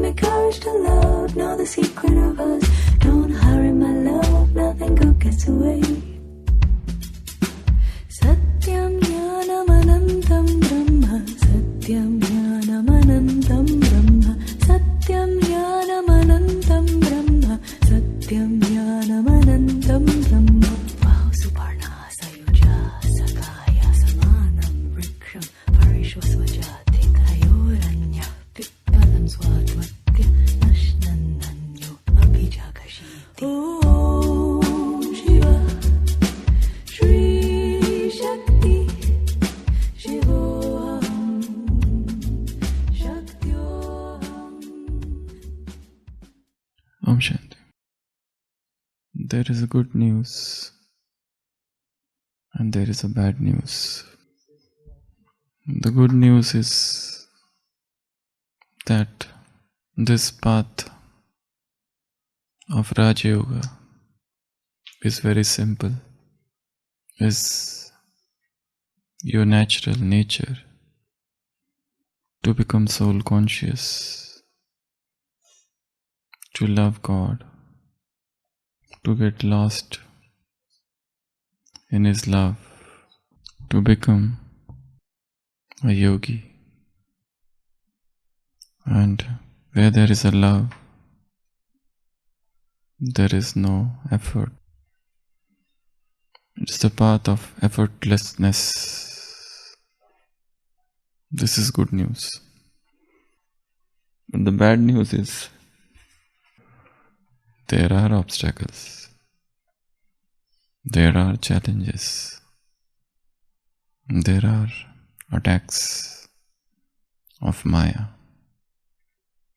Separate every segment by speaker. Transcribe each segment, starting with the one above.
Speaker 1: the courage to love, know the secret of us. Don't hurry, my love, nothing good gets away. Satyam jnanam anantam brahma, satyam jnanam anantam brahma, satyam jnanam anantam brahma, satyam jnanam anantam brahma. Wow, suparna sayuja sakaya samanam vriksham parishvasvajati kayoranya pittalam swadvatya nashnananyo abhijagashiti. Om Shiva Shri Shakti Shivoham Shaktyoham.
Speaker 2: Om Shanti. There is a good news and there is a bad news. The good news is that this path of Rajyoga is very simple, is your natural nature to become soul conscious, to love God, to get lost in His love, to become a yogi. And where there is a love, there is no effort. It's the path of effortlessness. This is good news. But the bad news is there are obstacles. There are challenges. There are attacks of Maya.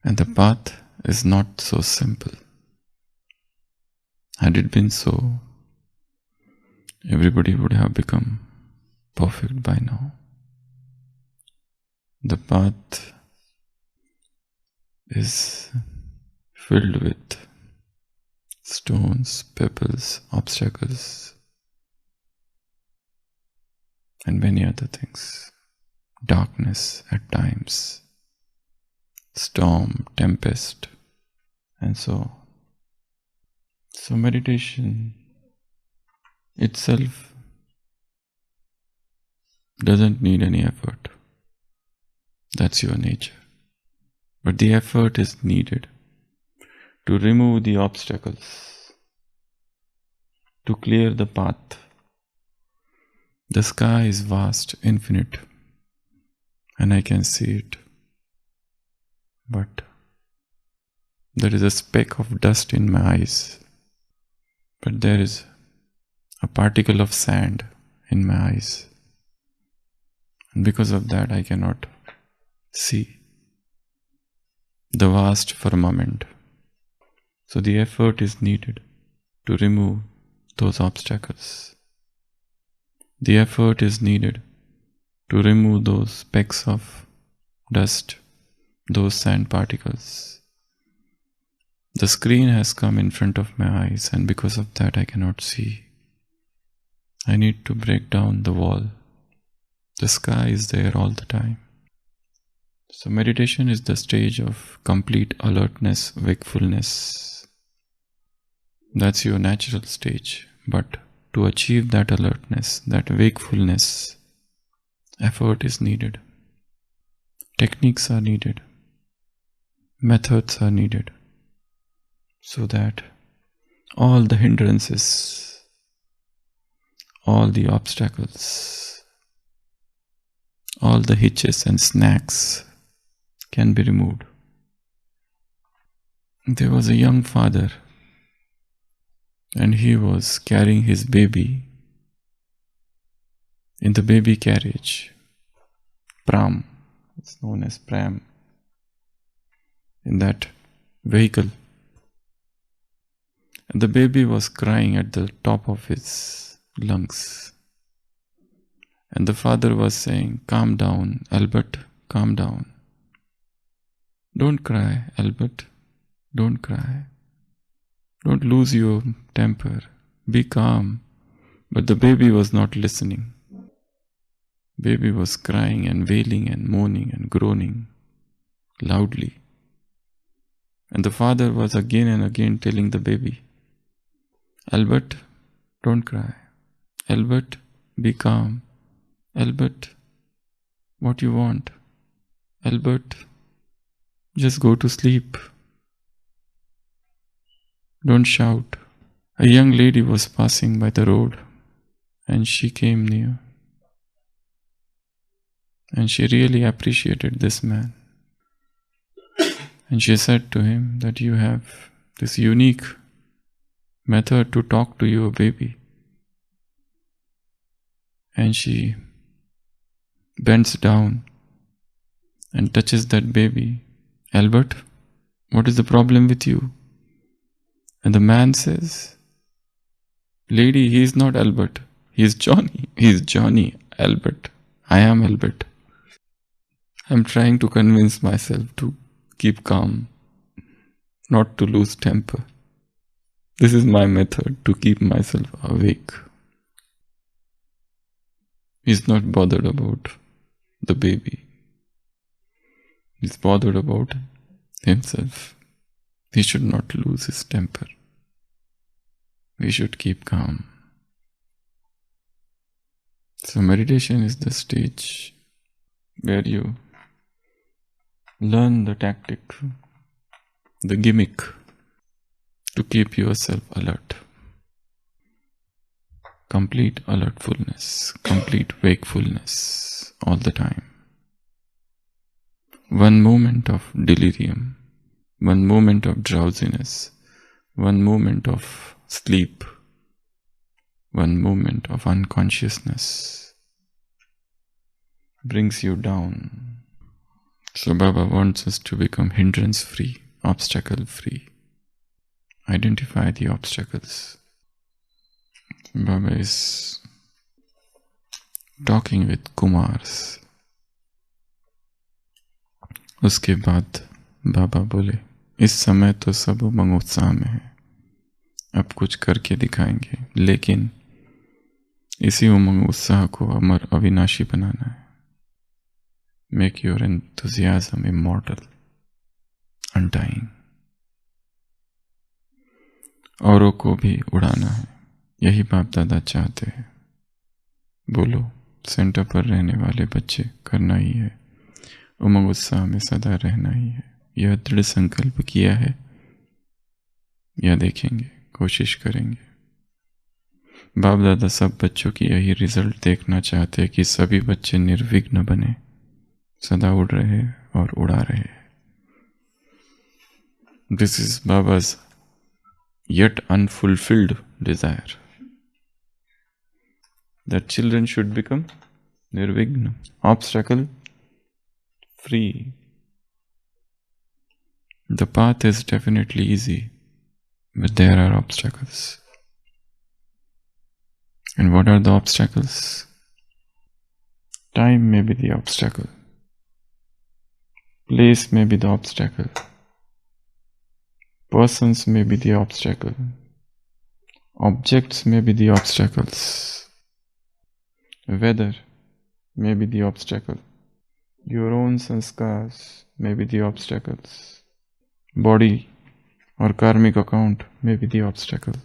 Speaker 2: And the path is not so simple. Had it been so, everybody would have become perfect by now. The path is filled with stones, pebbles, obstacles, and many other things. Darkness at times, storm, tempest, and so on. So meditation itself doesn't need any effort. That's your nature. But the effort is needed to remove the obstacles, to clear the path. The sky is vast, infinite, and I can see it. But there is a speck of dust in my eyes. But there is a particle of sand in my eyes. And because of that, I cannot see the vast firmament. So the effort is needed to remove those obstacles. The effort is needed to remove those specks of dust, those sand particles. The screen has come in front of my eyes, and because of that I cannot see. I need to break down the wall. The sky is there all the time. So meditation is the stage of complete alertness, wakefulness. That's your natural stage. But to achieve that alertness, that wakefulness, effort is needed. Techniques are needed. Methods are needed. So that all the hindrances, all the obstacles, all the hitches and snags can be removed. There was a young father, and he was carrying his baby in the baby carriage, pram, it's known as pram, in that vehicle. And the baby was crying at the top of his lungs. And the father was saying, "Calm down, Albert, calm down. Don't cry, Albert, don't cry. Don't lose your temper. Be calm." But the baby was not listening. Baby was crying and wailing and moaning and groaning loudly. And the father was again and again telling the baby, Albert, don't cry. Albert, be calm. Albert, what you want? Albert, just go to sleep. Don't shout. A young lady was passing by the road and she came near. And she really appreciated this man. And she said to him that you have this unique method to talk to your baby. And she bends down and touches that baby. Albert, what is the problem with you? And the man says, Lady, he is not Albert. He is Johnny. He is Johnny. Albert. I am Albert. I am trying to convince myself to keep calm, not to lose temper. This is my method to keep myself awake. He's not bothered about the baby. He's bothered about himself. He should not lose his temper. We should keep calm. So meditation is the stage where you learn the tactic, the gimmick to keep yourself alert. Complete alertfulness, complete wakefulness all the time. One moment of delirium, one moment of drowsiness, one moment of sleep, one moment of unconsciousness brings you down. So Baba wants us to become hindrance-free, obstacle-free. Identify the obstacles. Baba is talking with Kumars. उसके बाद बाबा बोले, इस समय तो सब उमंग उत्साह में है, अब कुछ करके दिखाएंगे, लेकिन इसी उमंग उत्साह को अमर अविनाशी बनाना है. Make your enthusiasm immortal, undying. औरों को भी उड़ाना है, यही बाप दादा चाहते हैं. बोलो, सेंटर पर रहने वाले बच्चे करना ही है, उमंग उत्साह में सदा रहना ही है. यह दृढ़ संकल्प किया है, यह देखेंगे, कोशिश करेंगे. बाप दादा सब बच्चों की यही रिजल्ट देखना चाहते हैं कि सभी बच्चे निर्विघ्न बने, सदा उड़ रहे और उड़ा रहे. This is Baba's yet unfulfilled desire, that children should become nirvighna, obstacle free. The path is definitely easy, but there are obstacles. And what are the obstacles? Time may be the obstacle. Place may be the obstacle. Persons may be the obstacle. Objects may be the obstacles. Weather may be the obstacle. Your own sanskars may be the obstacles. Body or karmic account may be the obstacle.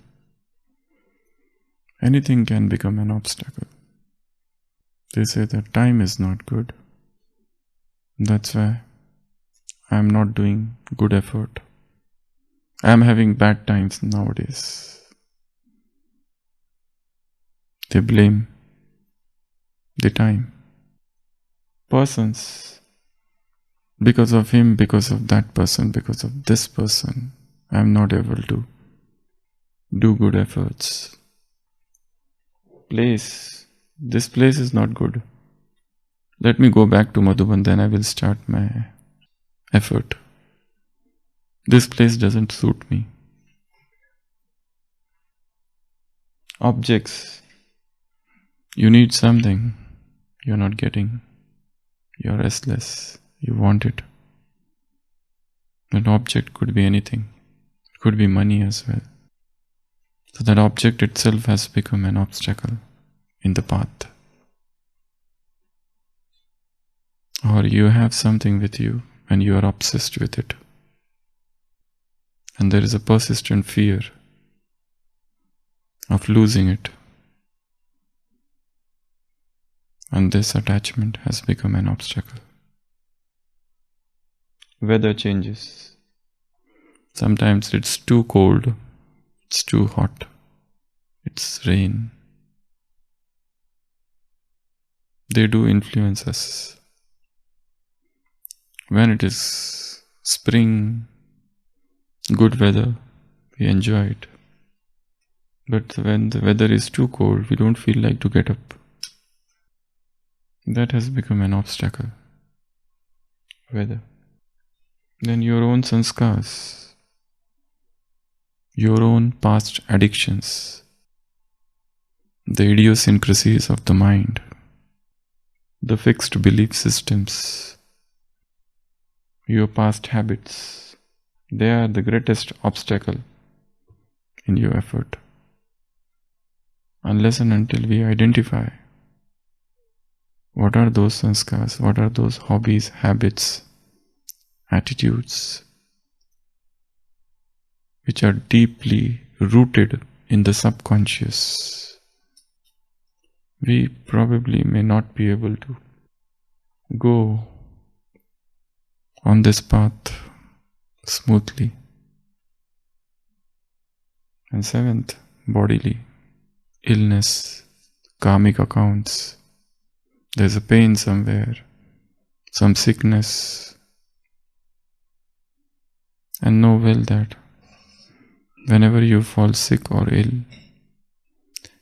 Speaker 2: Anything can become an obstacle. They say that time is not good. That's why I am not doing good effort. I am having bad times nowadays. They blame the time. Persons, because of him, because of that person, because of this person, I am not able to do good efforts. Place, this place is not good. Let me go back to Madhuban, then I will start my effort. This place doesn't suit me. Objects, you need something, you're not getting. You're restless, you want it. That object could be anything. It could be money as well. So that object itself has become an obstacle in the path. Or you have something with you and you are obsessed with it. And there is a persistent fear of losing it. And this attachment has become an obstacle. Weather changes. Sometimes it's too cold, it's too hot, it's rain. They do influence us. When it is spring, good weather, we enjoy it. But when the weather is too cold, we don't feel like to get up. That has become an obstacle. Weather. Then your own sanskars, your own past addictions, the idiosyncrasies of the mind, the fixed belief systems, your past habits, they are the greatest obstacle in your effort. Unless and until we identify what are those sanskars, what are those hobbies, habits, attitudes which are deeply rooted in the subconscious, we probably may not be able to go on this path smoothly. And seventh, bodily illness, karmic accounts. There's a pain somewhere, some sickness. And know well that whenever you fall sick or ill,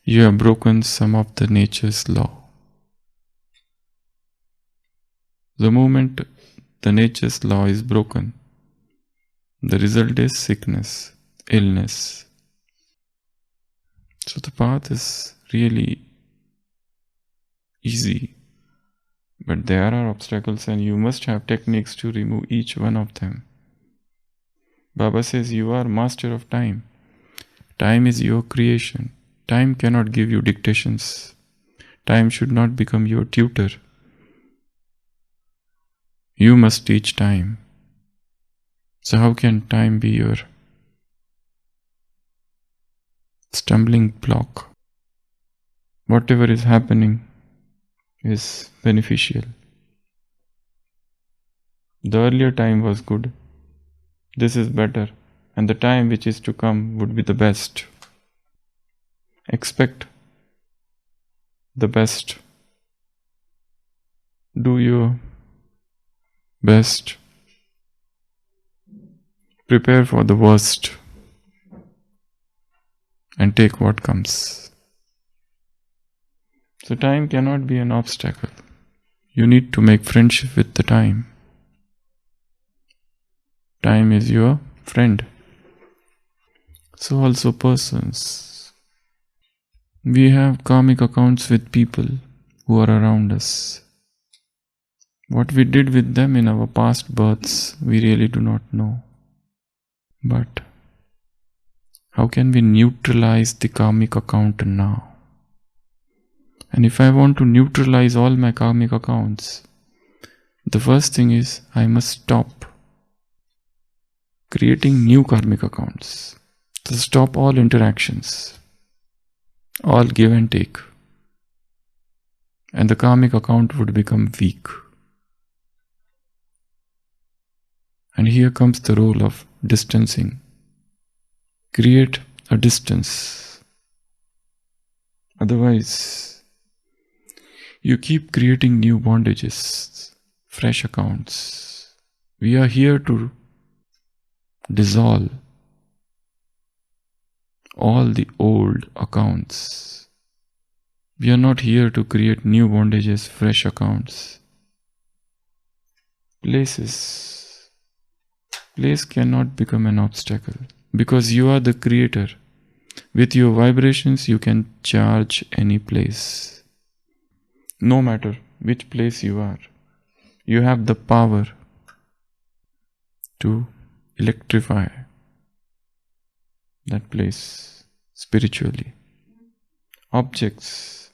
Speaker 2: you have broken some of the nature's law. The moment the nature's law is broken, the result is sickness, illness. So the path is really easy, but there are obstacles and you must have techniques to remove each one of them. Baba says you are master of time. Time is your creation. Time cannot give you dictations. Time should not become your tutor. You must teach time. So how can time be your stumbling block? Whatever is happening is beneficial. The earlier time was good. This is better, and the time which is to come would be the best. Expect the best. Do your best. Prepare for the worst and take what comes. So time cannot be an obstacle. You need to make friendship with the time. Time is your friend. So also persons. We have karmic accounts with people who are around us. What we did with them in our past births, we really do not know. But how can we neutralize the karmic account now? And if I want to neutralize all my karmic accounts, the first thing is I must stop creating new karmic accounts. So stop all interactions, all give and take. And the karmic account would become weak. And here comes the role of distancing. Create a distance. Otherwise, you keep creating new bondages, fresh accounts. We are here to dissolve all the old accounts. We are not here to create new bondages, fresh accounts. Place cannot become an obstacle because you are the creator. With your vibrations, you can charge any place. No matter which place you are, you have the power to electrify that place spiritually. Objects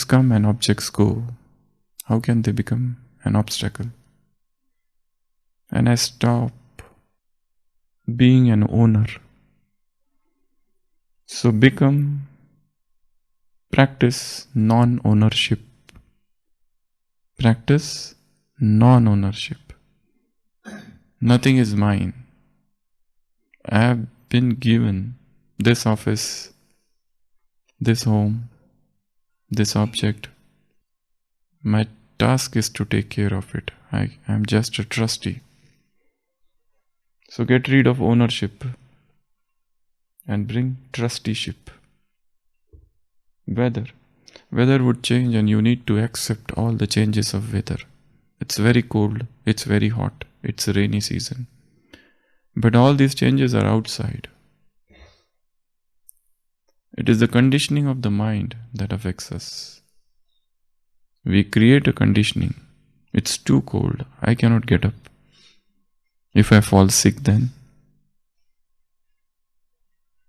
Speaker 2: come and objects go. How can they become an obstacle? And I stop being an owner. So practice non-ownership. Practice non-ownership. Nothing is mine. I have been given this office, this home, this object. My task is to take care of it. I am just a trustee. So get rid of ownership and bring trusteeship. Weather would change and you need to accept all the changes of weather. It's very cold, it's very hot, it's a rainy season. But all these changes are outside. It is the conditioning of the mind that affects us. We create a conditioning. It's too cold, I cannot get up. If I fall sick then?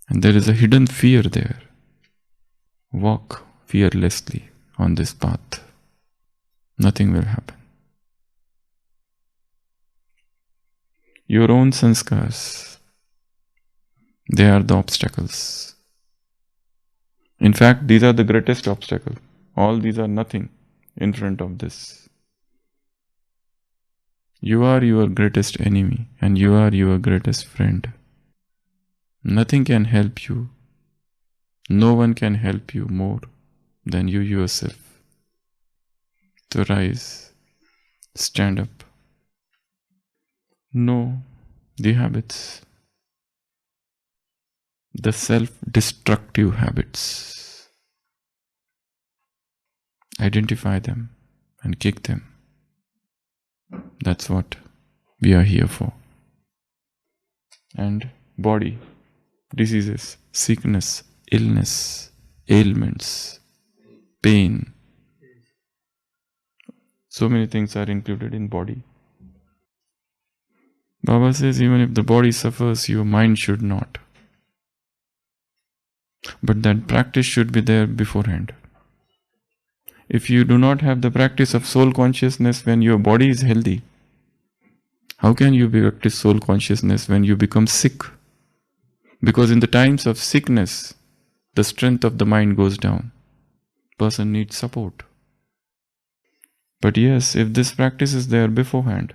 Speaker 2: And there is a hidden fear there. Walk fearlessly on this path. Nothing will happen. Your own sanskars, they are the obstacles. In fact, these are the greatest obstacle. All these are nothing in front of this. You are your greatest enemy and you are your greatest friend. Nothing can help you. No one can help you more than you yourself. So rise, stand up. Know the habits, the self-destructive habits. Identify them and kick them. That's what we are here for. And body, diseases, sickness, illness, ailments, pain. So many things are included in body. Baba says even if the body suffers, your mind should not. But that practice should be there beforehand. If you do not have the practice of soul consciousness when your body is healthy, how can you practice soul consciousness when you become sick? Because in the times of sickness, the strength of the mind goes down. Person needs support. But yes, if this practice is there beforehand,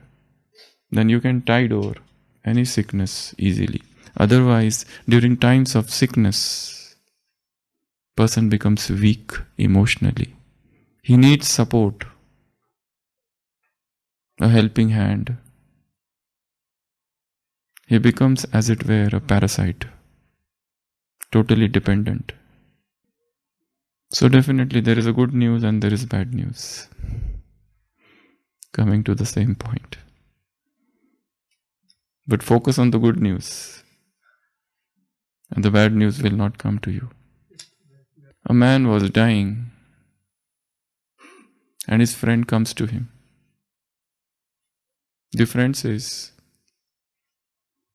Speaker 2: then you can tide over any sickness easily. Otherwise, during times of sickness, person becomes weak emotionally. He needs support, a helping hand. He becomes, as it were, a parasite, totally dependent. So definitely there is a good news and there is bad news. Coming to the same point. But focus on the good news, and the bad news will not come to you. A man was dying, and his friend comes to him. The friend says,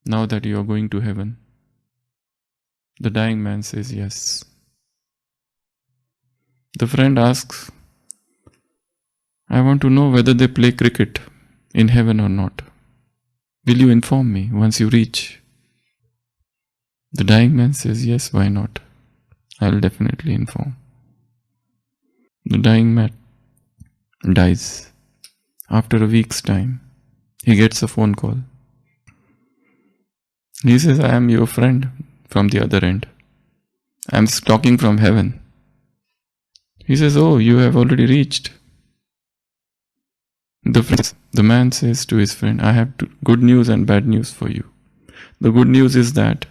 Speaker 2: now that you are going to heaven. The dying man says yes. The friend asks, I want to know whether they play cricket in heaven or not. Will you inform me once you reach? The dying man says, yes, why not? I'll definitely inform. The dying man dies. After a week's time, he gets a phone call. He says, I am your friend from the other end. I am talking from heaven. He says, oh, you have already reached. The man says to his friend, I have good news and bad news for you. The good news is that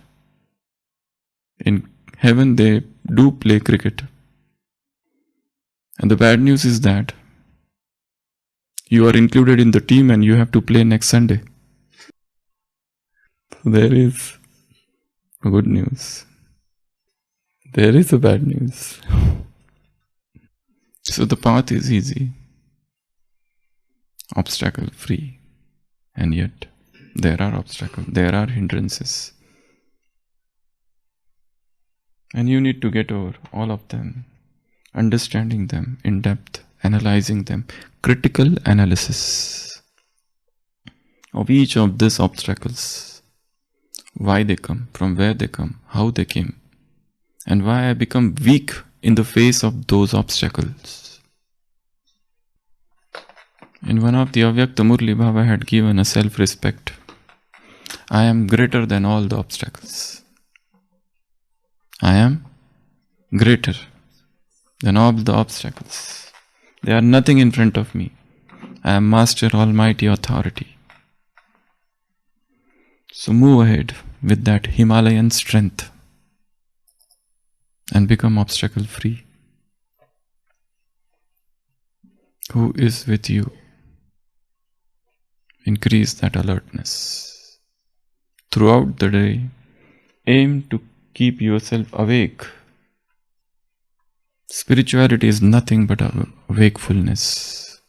Speaker 2: in heaven they do play cricket. And the bad news is that you are included in the team and you have to play next Sunday. So there is a good news. There is a bad news. So the path is easy, obstacle free, and yet there are obstacles, there are hindrances. And you need to get over all of them, understanding them in depth, analyzing them, critical analysis of each of these obstacles. why they come, from where they come, how they came, and why I become weak in the face of those obstacles. In one of the Avyakta Murli, Baba had given a self-respect. I am greater than all the obstacles. I am greater than all the obstacles. They are nothing in front of me. I am Master Almighty Authority. So move ahead with that Himalayan strength and become obstacle free. Who is with you? Increase that alertness. Throughout the day, aim to keep yourself awake. Spirituality is nothing but wakefulness.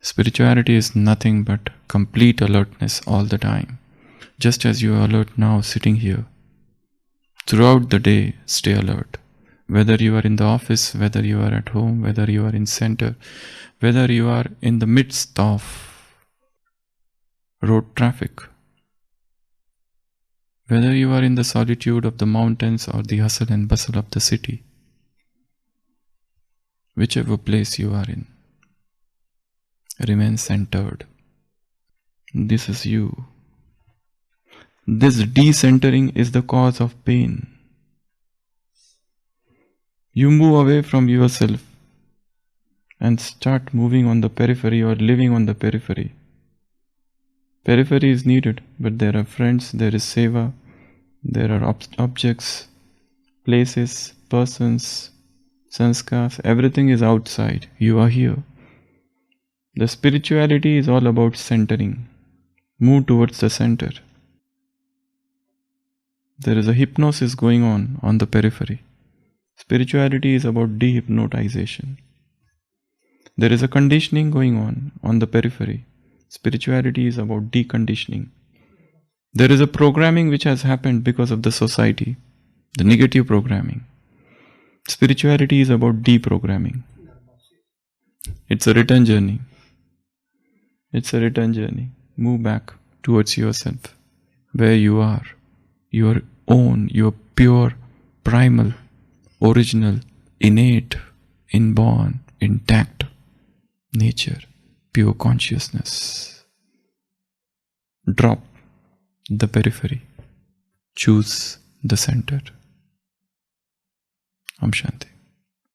Speaker 2: Spirituality is nothing but complete alertness all the time. Just as you are alert now sitting here. Throughout the day, stay alert. Whether you are in the office, whether you are at home, whether you are in center, whether you are in the midst of road traffic, whether you are in the solitude of the mountains or the hustle and bustle of the city, whichever place you are in, remain centered. This is you. This decentering is the cause of pain. You move away from yourself and start moving on the periphery or living on the periphery. Periphery is needed, but there are friends, there is seva, there are objects, places, persons, sanskars, everything is outside. You are here. The spirituality is all about centering. Move towards the center. There is a hypnosis going on the periphery. Spirituality is about dehypnotization. There is a conditioning going on the periphery. Spirituality is about deconditioning. There is a programming which has happened because of the society, the negative programming. Spirituality is about deprogramming. It's a return journey. It's a return journey. Move back towards yourself, where you are. Your own, your pure, primal, original, innate, inborn, intact nature, pure consciousness. Drop the periphery. Choose the center. Om Shanti.